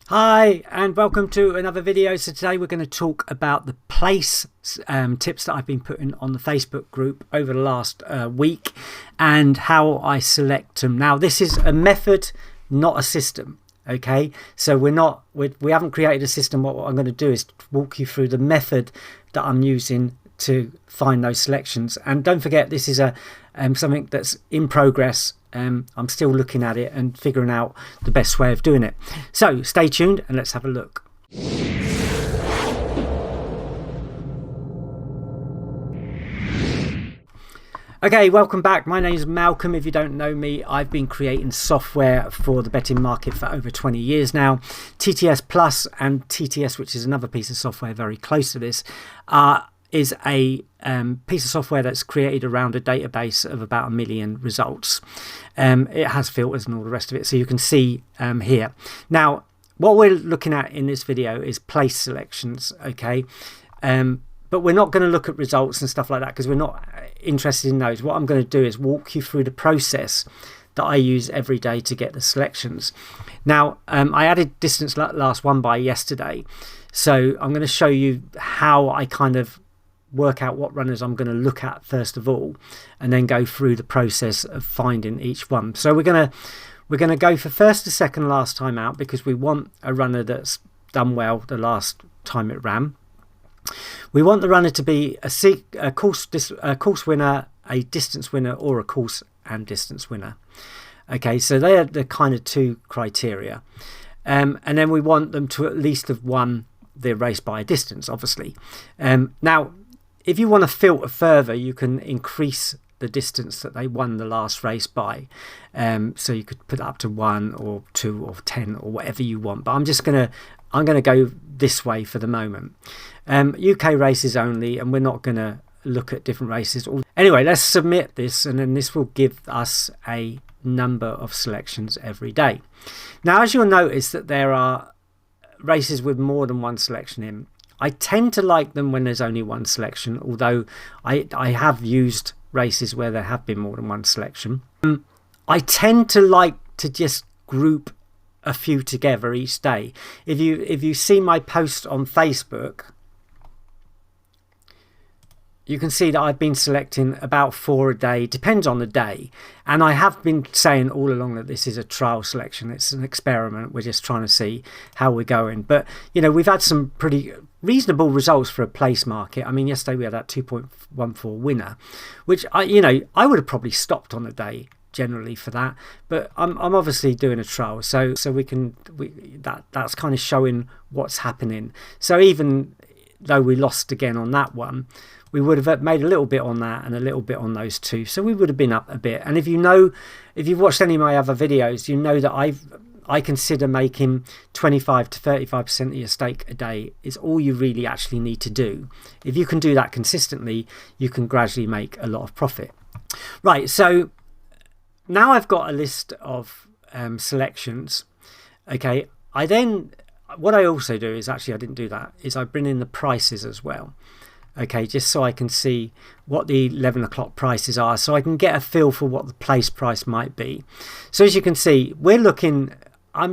Hi and welcome to another video. So today we're going to talk about the place tips that I've been putting on the Facebook group over the last week and how I select them. Now this is a method, not a system. Okay, so we haven't created a system. What I'm going to do is walk you through the method that I'm using to find those selections. And don't forget, this is something that's in progress. I'm still looking at it and figuring out the best way of doing it. So stay tuned and let's have a look. Okay, welcome back. My name is Malcolm. If you don't know me, I've been creating software for the betting market for over 20 years now. TTS Plus and TTS, which is another piece of software very close to this, is a piece of software that's created around a database of about 1 million results. It has filters and all the rest of it, so you can see here. Now, what we're looking at in this video is place selections, okay? But we're not going to look at results and stuff like that because we're not interested in those. What I'm going to do is walk you through the process that I use every day to get the selections. Now, I added distance last one by yesterday, so I'm going to show you how I kind of work out what runners I'm going to look at first of all, and then go through the process of finding each one. So we're going to go for first to second last time out because we want a runner that's done well the last time it ran. We want the runner to be a course winner, a distance winner, or a course and distance winner. Okay, so they are the kind of two criteria. And then we want them to at least have won the race by a distance, obviously. Now, if you want to filter further, you can increase the distance that they won the last race by. So you could put up to 1 or 2 or 10 or whatever you want. But I'm going to go this way for the moment. UK races only, and we're not going to look at different races. Anyway, let's submit this, and then this will give us a number of selections every day. Now, as you'll notice that there are races with more than one selection in. I tend to like them when there's only one selection, although I have used races where there have been more than one selection. I tend to like to just group a few together each day. If you see my post on Facebook, you can see that I've been selecting about 4 a day, depends on the day. And I have been saying all along that this is a trial selection. It's an experiment. We're just trying to see how we're going. But, you know, we've had some pretty reasonable results for a place market. I mean, yesterday we had that 2.14 winner, which, I would have probably stopped on the day generally for that. But I'm obviously doing a trial. So that's kind of showing what's happening. So even though we lost again on that one, we would have made a little bit on that and a little bit on those two. So we would have been up a bit. And if you've watched any of my other videos, you know that I consider making 25 to 35% of your stake a day is all you really actually need to do. If you can do that consistently, you can gradually make a lot of profit. Right, so now I've got a list of selections. Okay, what I also do is, actually I didn't do that, is I bring in the prices as well. Okay, just so I can see what the 11 o'clock prices are, so I can get a feel for what the place price might be. So as you can see, we're looking, I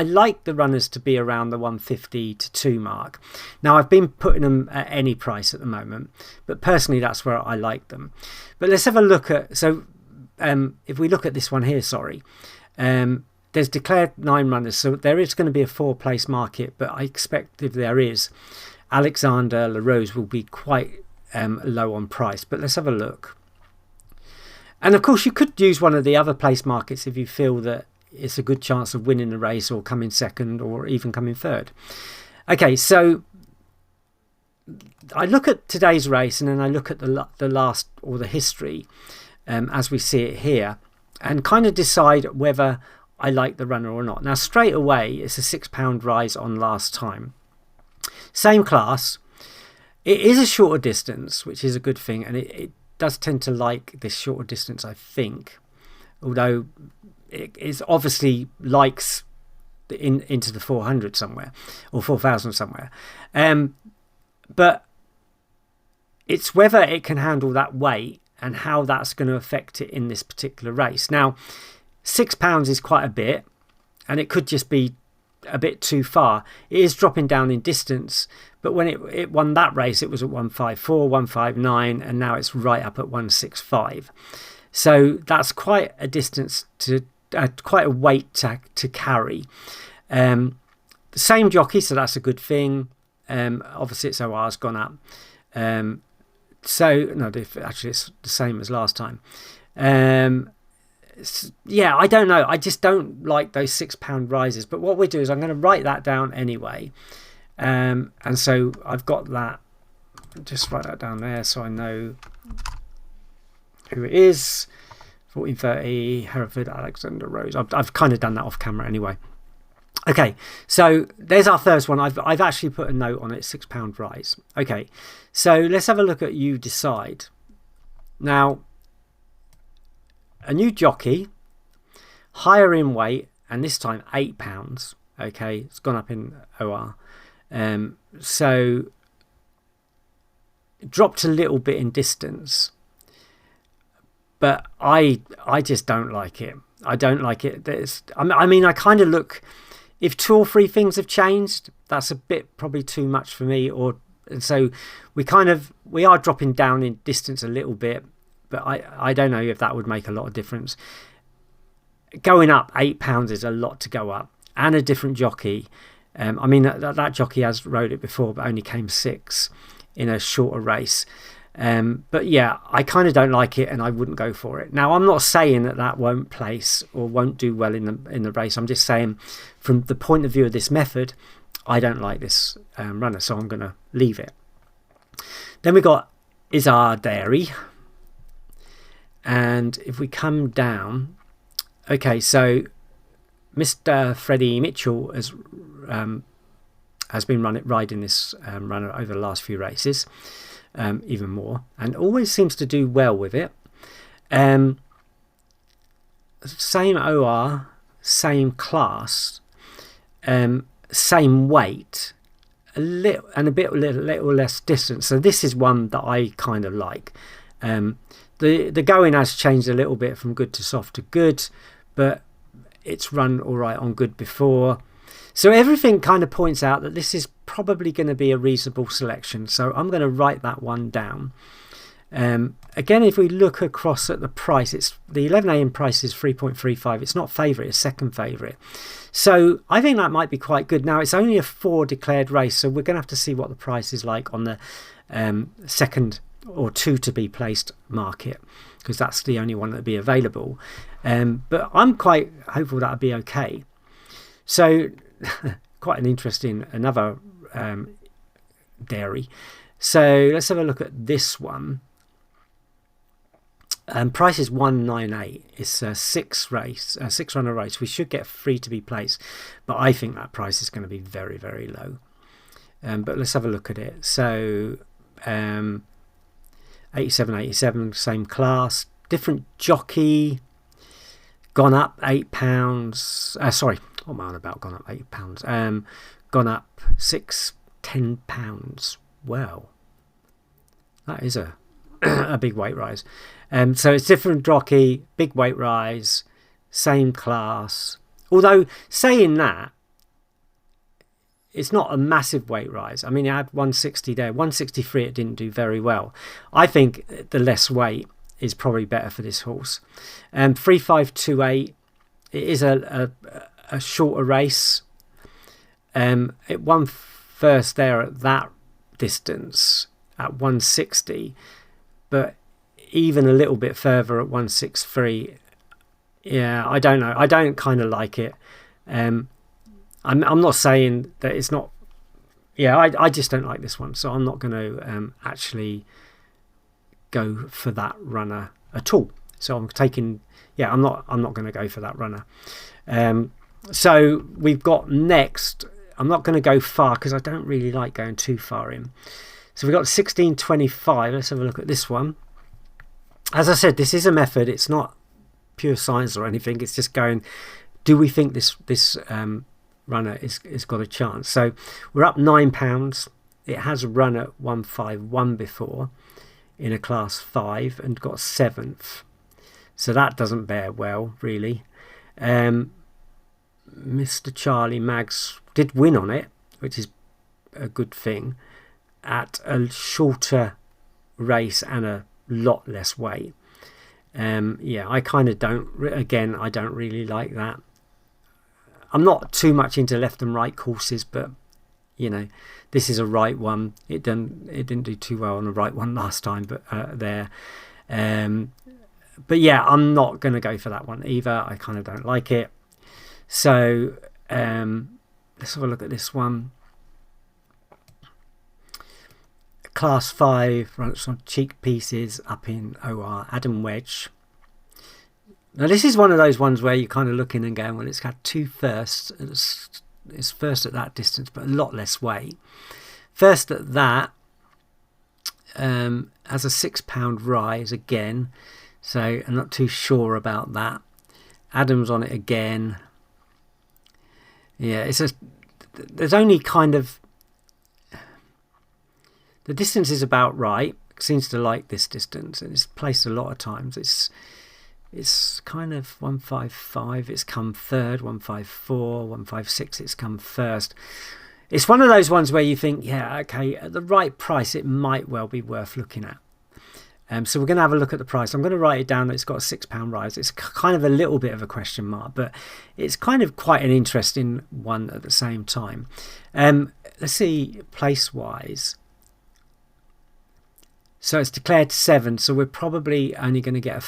like the runners to be around the 150 to 2 mark. Now I've been putting them at any price at the moment, but personally that's where I like them. But let's have a look at, if we look at this one here, there's declared 9 runners, so there is going to be a 4 place market, but I expect if there is, Alexander LaRose will be quite low on price. But let's have a look. And of course you could use one of the other place markets if you feel that it's a good chance of winning the race or coming second or even coming third. Okay, so I look at today's race and then I look at the last, or the history as we see it here, and kind of decide whether I like the runner or not. Now straight away it's a £6 rise on last time. Same class. It is a shorter distance, which is a good thing, and it does tend to like this shorter distance, I think, although it is obviously likes into the 400 somewhere, or 4,000 somewhere. But it's whether it can handle that weight and how that's going to affect it in this particular race. Now £6 is quite a bit, and it could just be a bit too far. It is dropping down in distance, but when it won that race, it was at 154, 159, and now it's right up at 165. So that's quite a distance quite a weight to carry. Same jockey, so that's a good thing. Obviously, its OR's gone up. So no, actually, it's the same as last time. Yeah, I don't know. I just don't like those £6 rises. But what we do is I'm going to write that down anyway. And so I've got that. Just write that down there so I know who it is. 1430 Hereford Alexander Rose. I've kind of done that off camera anyway. Okay, so there's our first one. I've actually put a note on it, £6 rise. Okay, so let's have a look at You Decide. Now, a new jockey, higher in weight, and this time £8. Okay, it's gone up in OR. So it dropped a little bit in distance, but I just don't like it. I don't like it. I mean, I kind of look. If 2 or 3 things have changed, that's a bit probably too much for me. And so we are dropping down in distance a little bit, but I don't know if that would make a lot of difference. Going up £8 is a lot to go up, and a different jockey. I mean, that jockey has rode it before, but only came 6 in a shorter race. But yeah, I kind of don't like it, and I wouldn't go for it. Now, I'm not saying that won't place or won't do well in the race. I'm just saying, from the point of view of this method, I don't like this runner, so I'm going to leave it. Then we got Izar Dairy, and if we come down, okay, so Mr. Freddie Mitchell has been riding this runner over the last few races. Even more, and always seems to do well with it. Same OR, same class, same weight, a little less distance. So this is one that I kind of like. The going has changed a little bit from good to soft to good, but it's run all right on good before. So everything kind of points out that this is probably going to be a reasonable selection. So I'm going to write that one down. Again, if we look across at the price, the 11 AM price is 3.35. It's not favourite, it's second favourite. So I think that might be quite good. Now, it's only a 4 declared race, so we're going to have to see what the price is like on the second or 2 to be placed market, because that's the only one that'll be available. But I'm quite hopeful that'll be okay. So quite an interesting another dairy. So let's have a look at this one. Price is 198. It's a 6 runner race. We should get 3 to be placed, but I think that price is going to be very, very low. But let's have a look at it. So 87, same class, different jockey, gone up £8. Sorry, what am I on about? Gone up £8. Gone up £10. Well, that is a a big weight rise. So it's different jockey, big weight rise, same class. Although saying that, it's not a massive weight rise. I mean, it had 160 there, 163. It didn't do very well. I think the less weight is probably better for this horse. 3528. It is a shorter race. It won first there at that distance at 160, but even a little bit further at 163. Yeah, I don't know. I don't kind of like it. I'm not saying that it's not. Yeah, I just don't like this one, so I'm not going to actually go for that runner at all. So I'm taking. Yeah, I'm not going to go for that runner. So we've got next. I'm not going to go far because I don't really like going too far in. So we've got 1625. Let's have a look at this one. As I said, this is a method. It's not pure science or anything. It's just going, do we think this runner is got a chance? So we're up £9. It has run at 151 before in a class 5 and got 7th. So that doesn't bear well, really. Mr. Charlie Mags did win on it, which is a good thing, at a shorter race and a lot less weight. Yeah, I kind of don't, again, I don't really like that. I'm not too much into left and right courses, but you know, this is a right one. It didn't do too well on the right one last time, but but yeah, I'm not going to go for that one either. I kind of don't like it. So let's have a look at this one. Class 5 runs on cheek pieces up in OR. Adam Wedge. Now this is one of those ones where you're kind of looking and going, well, it's got 2 firsts. It's first at that distance, but a lot less weight. First at that has a £6 rise again, so I'm not too sure about that. Adam's on it again. Yeah, there's only kind of, the distance is about right. It seems to like this distance, and it's placed a lot of times. It's kind of 155, it's come third, 154, 156, it's come first. It's one of those ones where you think, yeah, okay, at the right price, it might well be worth looking at. So we're going to have a look at the price. I'm going to write it down that it's got a £6 rise. It's kind of a little bit of a question mark, but it's kind of quite an interesting one at the same time. Let's see, place-wise. So it's declared 7, so we're probably only going to get a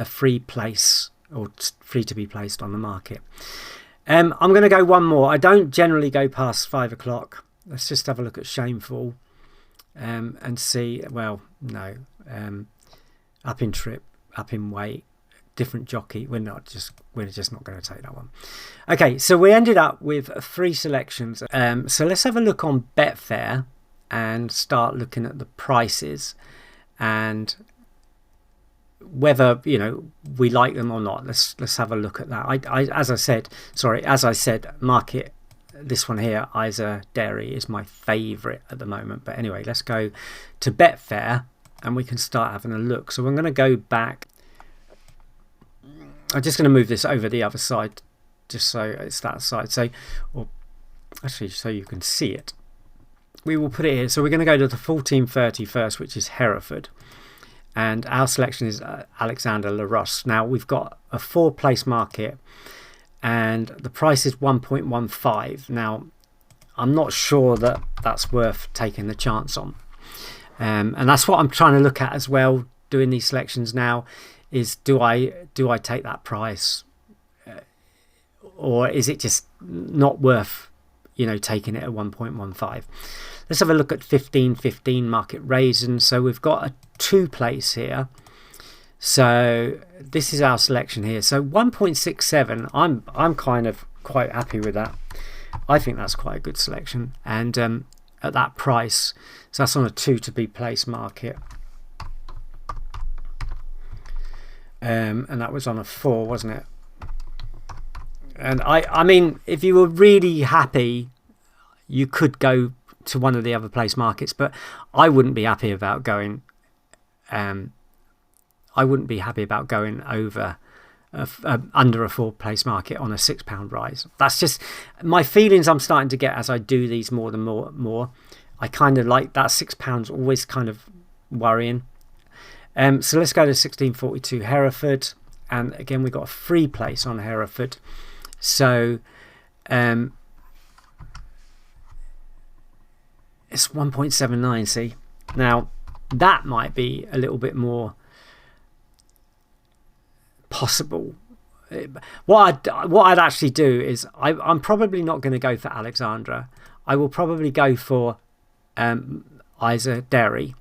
free place, or free to be placed on the market. I'm going to go one more. I don't generally go past 5 o'clock. Let's just have a look at Shameful and see. Well, no, up in trip, up in weight, different jockey. We're just not going to take that one. Okay, so we ended up with 3 selections. So let's have a look on Betfair and start looking at the prices and whether, you know, we like them or not. Let's have a look at that. As I said, market, this one here, Isa Dairy, is my favourite at the moment. But anyway, let's go to Betfair and we can start having a look. So I'm going to go back. I'm just going to move this over the other side, just so it's that side. So, or actually, so you can see it. We will put it here. So we're going to go to the 1430 first, which is Hereford. And our selection is Alexander Larosse. Now we've got a 4-place market and the price is 1.15. Now I'm not sure that that's worth taking the chance on. And that's what I'm trying to look at as well, doing these selections now, is do I take that price or is it just not worth, you know, taking it at 1.15. Let's have a look at 15-15 market raisin. So we've got a 2-place here. So this is our selection here. So 1.67. I'm kind of quite happy with that. I think that's quite a good selection. And at that price, so that's on a 2 to be placed market. And that was on a 4, wasn't it? And I mean, if you were really happy, you could go to one of the other place markets, but I wouldn't be happy about going. I wouldn't be happy about going over under a 4-place market on a £6 rise. That's just my feelings I'm starting to get as I do these more and more. I kind of like that £6 always kind of worrying. So let's go to 1642 Hereford, and again we got a 3-place on Hereford. So it's 1.79. See, now that might be a little bit more possible. What I'd actually do is I'm probably not going to go for Alexandra. I will probably go for Isa Dairy,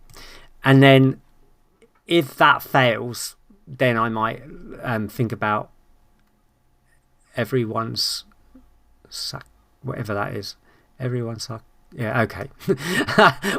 and then if that fails, then I might think about everyone's suck, whatever that is. Everyone's suck. Yeah, okay.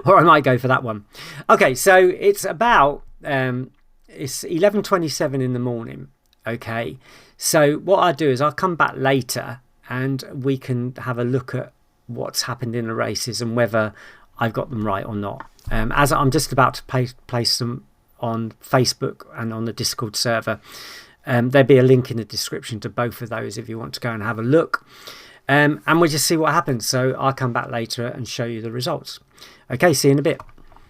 Or I might go for that one. Okay, so it's about it's 11:27 in the morning. Okay, so what I'll do is I'll come back later and we can have a look at what's happened in the races and whether I've got them right or not. As I'm just about to place them on Facebook and on the Discord server, there'll be a link in the description to both of those if you want to go and have a look. and we'll just see what happens. So I'll come back later and show you the results. Okay, see you in a bit.